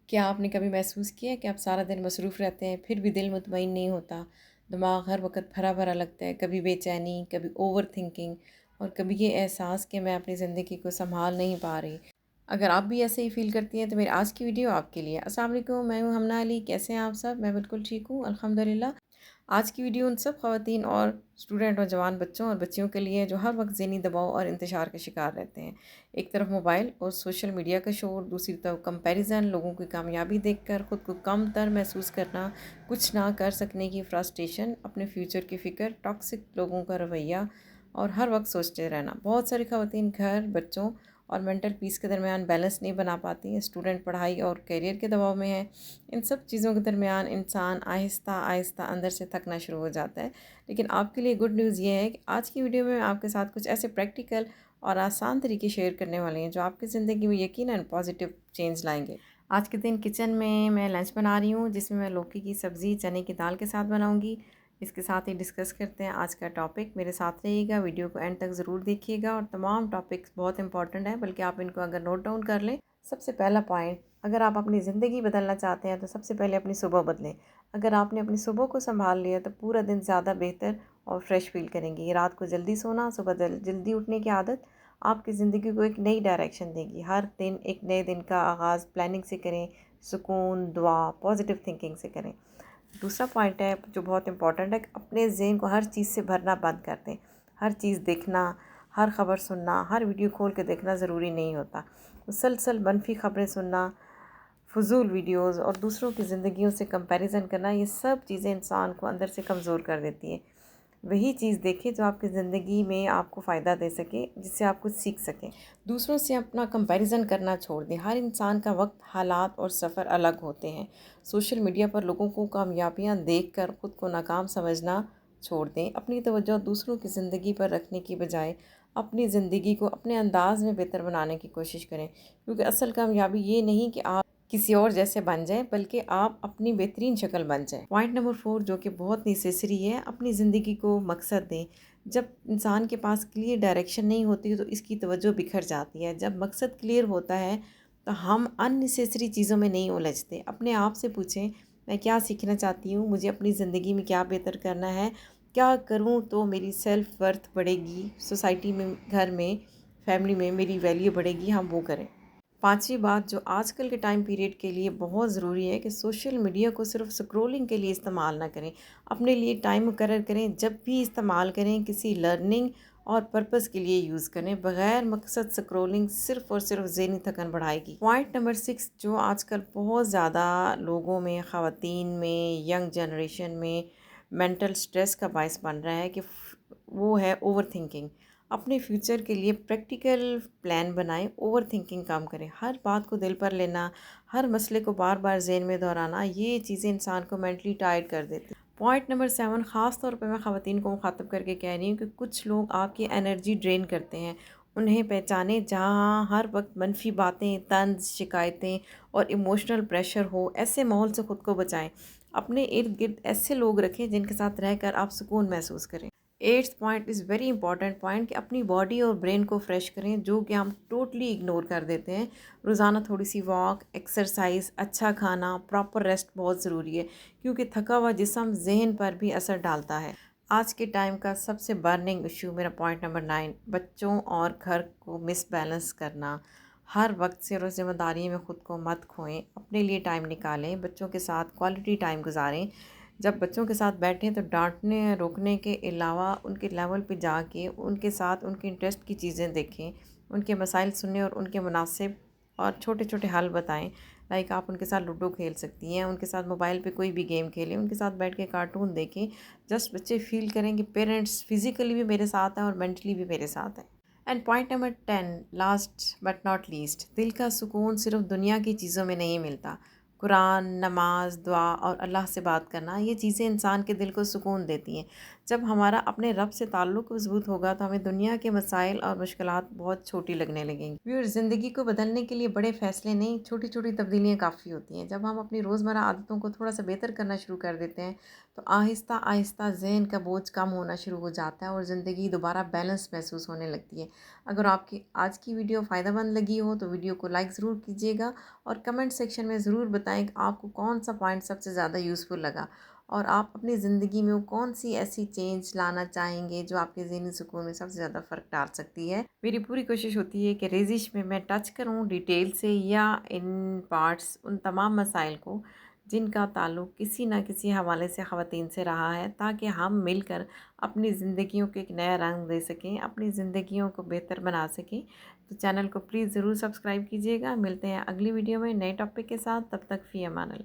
کیا آپ نے کبھی محسوس کیا ہے کہ آپ سارا دن مصروف رہتے ہیں پھر بھی دل مطمئن نہیں ہوتا؟ دماغ ہر وقت بھرا بھرا لگتا ہے، کبھی بے چینی، کبھی اوور تھنکنگ، اور کبھی یہ احساس کہ میں اپنی زندگی کو سنبھال نہیں پا رہی۔ اگر آپ بھی ایسے ہی فیل کرتی ہیں تو میری آج کی ویڈیو آپ کے لیے۔ السلام علیکم، میں ہوں ہمنا علی، کیسے ہیں آپ سب؟ میں بالکل ٹھیک ہوں الحمدللہ۔ آج کی ویڈیو ان سب خواتین اور اسٹوڈنٹ اور جوان بچوں اور بچیوں کے لیے جو ہر وقت ذہنی دباؤ اور انتشار کا شکار رہتے ہیں۔ ایک طرف موبائل اور سوشل میڈیا کا شور، دوسری طرف کمپیریزن، لوگوں کی کامیابی دیکھ کر خود کو کم تر محسوس کرنا، کچھ نہ کر سکنے کی فرسٹریشن، اپنے فیوچر کی فکر، ٹاکسک لوگوں کا رویہ، اور ہر وقت سوچتے رہنا۔ بہت ساری خواتین گھر، بچوں اور مینٹل پیس کے درمیان بیلنس نہیں بنا پاتی ہیں۔ اسٹوڈنٹ پڑھائی اور کیریئر کے دباؤ میں ہے۔ ان سب چیزوں کے درمیان انسان آہستہ آہستہ اندر سے تھکنا شروع ہو جاتا ہے۔ لیکن آپ کے لیے گڈ نیوز یہ ہے کہ آج کی ویڈیو میں آپ کے ساتھ کچھ ایسے پریکٹیکل اور آسان طریقے شیئر کرنے والے ہیں جو آپ کی زندگی میں یقیناً پازیٹیو چینج لائیں گے۔ آج کے دن کچن میں لنچ بنا رہی ہوں، جس میں لوکی کی سبزی چنے کی دال کے ساتھ بناؤں گی۔ اس کے ساتھ ہی ڈسکس کرتے ہیں آج کا ٹاپک۔ میرے ساتھ رہیے گا، ویڈیو کو اینڈ تک ضرور دیکھیے گا، اور تمام ٹاپکس بہت امپورٹنٹ ہیں، بلکہ آپ ان کو اگر نوٹ ڈاؤن کر لیں۔ سب سے پہلا پوائنٹ، اگر آپ اپنی زندگی بدلنا چاہتے ہیں تو سب سے پہلے اپنی صبح بدلیں۔ اگر آپ نے اپنی صبح کو سنبھال لیا تو پورا دن زیادہ بہتر اور فریش فیل کریں گی۔ رات کو جلدی سونا، صبح جلدی اٹھنے کی عادت آپ کی زندگی کو ایک نئی ڈائریکشن دے گی۔ ہر دن ایک نئے دن کا آغاز پلاننگ سے کریں، سکون، دعا، پازیٹیو تھنکنگ سے کریں۔ دوسرا پوائنٹ ہے جو بہت امپورٹنٹ ہے کہ اپنے ذہن کو ہر چیز سے بھرنا بند کر دیں۔ ہر چیز دیکھنا، ہر خبر سننا، ہر ویڈیو کھول کے دیکھنا ضروری نہیں ہوتا۔ مسلسل منفی خبریں سننا، فضول ویڈیوز اور دوسروں کی زندگیوں سے کمپیریزن کرنا، یہ سب چیزیں انسان کو اندر سے کمزور کر دیتی ہیں۔ وہی چیز دیکھیں جو آپ کی زندگی میں آپ کو فائدہ دے سکے، جس سے آپ کچھ سیکھ سکیں۔ دوسروں سے اپنا کمپیریزن کرنا چھوڑ دیں۔ ہر انسان کا وقت، حالات اور سفر الگ ہوتے ہیں۔ سوشل میڈیا پر لوگوں کو کامیابیاں دیکھ کر خود کو ناکام سمجھنا چھوڑ دیں۔ اپنی توجہ دوسروں کی زندگی پر رکھنے کی بجائے اپنی زندگی کو اپنے انداز میں بہتر بنانے کی کوشش کریں، کیونکہ اصل کامیابی یہ نہیں کہ آپ کسی اور جیسے بن جائیں، بلکہ آپ اپنی بہترین شکل بن جائیں۔ پوائنٹ نمبر 4، جو کہ بہت نیسیسری ہے، اپنی زندگی کو مقصد دیں۔ جب انسان کے پاس کلیئر ڈائریکشن نہیں ہوتی تو اس کی توجہ بکھر جاتی ہے۔ جب مقصد کلیئر ہوتا ہے تو ہم ان نیسیسری چیزوں میں نہیں الجھتے۔ اپنے آپ سے پوچھیں، میں کیا سیکھنا چاہتی ہوں؟ مجھے اپنی زندگی میں کیا بہتر کرنا ہے؟ کیا کروں تو میری سیلف ورتھ بڑھے گی، سوسائٹی میں، گھر میں، فیملی میں میری ویلیو بڑھے گی؟ ہم وہ کریں۔ پانچویں بات جو آج کل کے ٹائم پیریڈ کے لیے بہت ضروری ہے کہ سوشل میڈیا کو صرف سکرولنگ کے لیے استعمال نہ کریں۔ اپنے لیے ٹائم مقرر کریں، جب بھی استعمال کریں کسی لرننگ اور پرپس کے لیے یوز کریں۔ بغیر مقصد سکرولنگ صرف اور صرف ذہنی تھکن بڑھائے گی۔ پوائنٹ نمبر 6 جو آج کل بہت زیادہ لوگوں میں، خواتین میں، ینگ جنریشن میں مینٹل سٹریس کا باعث بن رہا ہے کہ وہ ہے اوور تھنکنگ۔ اپنے فیوچر کے لیے پریکٹیکل پلان بنائیں، اوور تھنکنگ کام کریں۔ ہر بات کو دل پر لینا، ہر مسئلے کو بار بار ذہن میں دہرانا، یہ چیزیں انسان کو مینٹلی ٹائرڈ کر دیتی ہیں۔ پوائنٹ نمبر 7، خاص طور پہ میں خواتین کو مخاطب کر کے کہہ رہی ہوں کہ کچھ لوگ آپ کی انرجی ڈرین کرتے ہیں۔ انہیں پہچانیں، جہاں ہر وقت منفی باتیں، طنز، شکایتیں اور ایموشنل پریشر ہو، ایسے ماحول سے خود کو بچائیں۔ اپنے ارد گرد ایسے لوگ رکھیں جن کے ساتھ رہ کر آپ سکون محسوس کریں۔ 8th point is very important point کہ اپنی باڈی اور برین کو فریش کریں، جو کہ ہم ٹوٹلی اگنور کر دیتے ہیں۔ روزانہ تھوڑی سی واک، ایکسرسائز، اچھا کھانا، پراپر ریسٹ بہت ضروری ہے، کیونکہ تھکا ہوا جسم ذہن پر بھی اثر ڈالتا ہے۔ آج کے ٹائم کا سب سے برننگ ایشو میرا پوائنٹ نمبر 9، بچوں اور گھر کو مس بیلنس کرنا۔ ہر وقت سے اور ذمہ داری میں خود کو مت کھوئیں، اپنے لیے ٹائم نکالیں، بچوں کے ساتھ کوالٹی ٹائم گزاریں۔ جب بچوں کے ساتھ بیٹھیں تو ڈانٹنے روکنے کے علاوہ ان کے لیول پہ جا کے ان کے ساتھ ان کے انٹرسٹ کی چیزیں دیکھیں، ان کے مسائل سنیں اور ان کے مناسب اور چھوٹے چھوٹے حل بتائیں۔ لائک آپ ان کے ساتھ لوڈو کھیل سکتی ہیں، ان کے ساتھ موبائل پہ کوئی بھی گیم کھیلیں، ان کے ساتھ بیٹھ کے کارٹون دیکھیں۔ جسٹ بچے فیل کریں کہ پیرنٹس فزیکلی بھی میرے ساتھ ہیں اور مینٹلی بھی میرے ساتھ ہیں۔ And point number 10، last but not least, دل کا سکون صرف دنیا کی چیزوں میں نہیں ملتا۔ قرآن، نماز، دعا اور اللہ سے بات کرنا، یہ چیزیں انسان کے دل کو سکون دیتی ہیں۔ جب ہمارا اپنے رب سے تعلق مضبوط ہوگا تو ہمیں دنیا کے مسائل اور مشکلات بہت چھوٹی لگنے لگیں گی۔ ویورز، زندگی کو بدلنے کے لیے بڑے فیصلے نہیں، چھوٹی چھوٹی تبدیلیاں کافی ہوتی ہیں۔ جب ہم اپنی روزمرہ عادتوں کو تھوڑا سا بہتر کرنا شروع کر دیتے ہیں تو آہستہ آہستہ ذہن کا بوجھ کم ہونا شروع ہو جاتا ہے اور زندگی دوبارہ بیلنس محسوس ہونے لگتی ہے۔ اگر آپ کی آج کی ویڈیو فائدہ مند لگی ہو تو ویڈیو کو لائک ضرور کیجیے گا اور کمنٹ سیکشن میں ضرور بتائیں کہ آپ کو کون سا پوائنٹ سب سے زیادہ یوزفل لگا اور آپ اپنی زندگی میں وہ کون سی ایسی چینج لانا چاہیں گے جو آپ کے ذہنی سکون میں سب سے زیادہ فرق ڈال سکتی ہے۔ میری پوری کوشش ہوتی ہے کہ ریزش میں ٹچ کروں ڈیٹیل سے یا ان پارٹس ان تمام مسائل کو جن کا تعلق کسی نہ کسی حوالے سے خواتین سے رہا ہے، تاکہ ہم مل کر اپنی زندگیوں کو ایک نیا رنگ دے سکیں، اپنی زندگیوں کو بہتر بنا سکیں۔ تو چینل کو پلیز ضرور سبسکرائب کیجیے گا۔ ملتے ہیں اگلی ویڈیو میں نئے ٹاپک کے ساتھ، تب تک فی امان اللہ۔